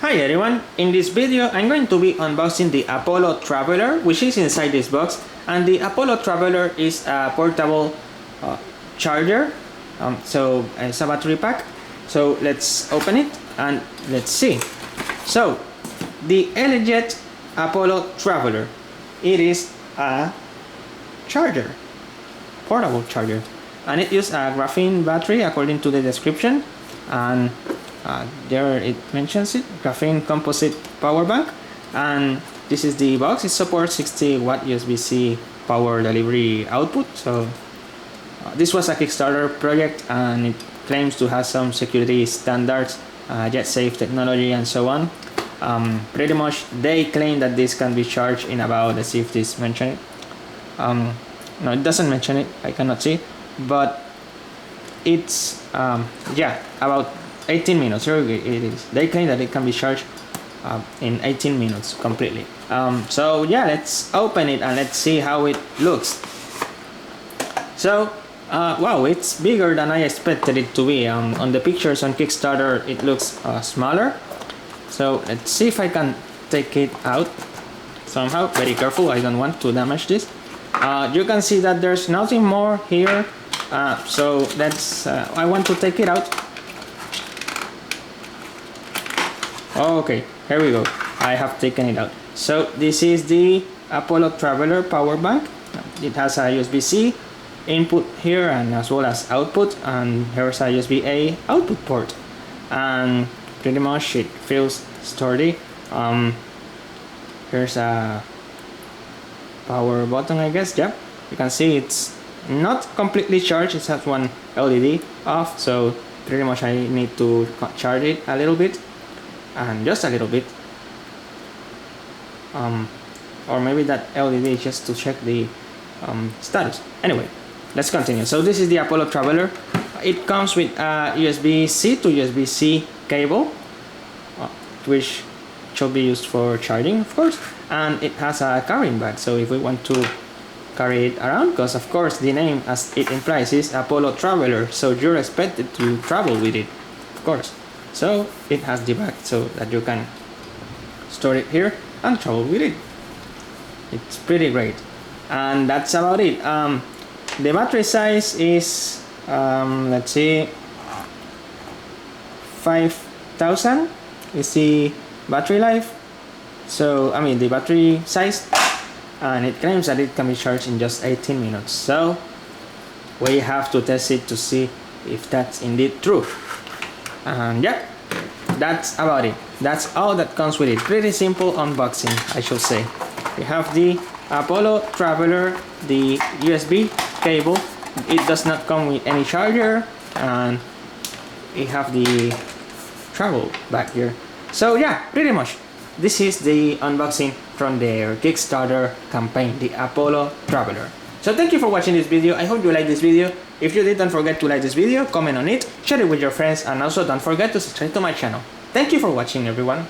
Hi everyone, in this video I'm going to be unboxing the Apollo Traveler, which is inside this box. And the Apollo Traveler is a portable charger, so it's a battery pack. So let's open it and let's see. So the LGet Apollo Traveler, it is a charger, portable charger, and it uses a graphene battery according to the description, and there it mentions it, Graphene Composite power bank. And this is the box. It supports 60 watt USB-C power delivery output. So this was a Kickstarter project and it claims to have some security standards, jet safe technology and so on. Pretty much they claim that this can be charged in about, let's see if this mention it. No, it doesn't mention it, I cannot see, but it's yeah, about 18 minutes. Here it is. They claim that it can be charged in 18 minutes completely. So yeah, let's open it and let's see how it looks. So wow, it's bigger than I expected it to be. On the pictures on Kickstarter it looks smaller. So let's see if I can take it out somehow. Very careful, I don't want to damage this. You can see that there's nothing more here. So that's I want to take it out. Okay, here we go. I have taken it out. So this is the Apollo Traveler power bank. It has a USB-C input here and as well as output, and here's a USB-A output port, and pretty much it feels sturdy. Here's a power button, I guess. Yep, you can see it's not completely charged. It has one LED off, so pretty much I need to charge it a little bit, and just a little bit, or maybe that LED is just to check the status. Anyway, let's continue. So this is the Apollo Traveler. It comes with a USB-C to USB-C cable, which should be used for charging, of course, and it has a carrying bag. So if we want to carry it around, because of course the name as it implies is Apollo Traveler, so you're expected to travel with it, of course. So it has the bag so that you can store it here and travel with it. It's pretty great, and that's about it. The battery size is let's see, 5000 is the battery life. So I mean the battery size, and it claims that it can be charged in just 18 minutes. So we have to test it to see if that's indeed true. And yeah, that's about it. That's all that comes with it. Pretty simple unboxing, I should say. We have the Apollo Traveler, the USB cable. It does not come with any charger, and we have the travel back here. So yeah, pretty much this is the unboxing from their Kickstarter campaign, the Apollo Traveler. So thank you for watching this video. I hope you liked this video. If you did, don't forget to like this video, comment on it, share it with your friends, and also don't forget to subscribe to my channel. Thank you for watching, everyone.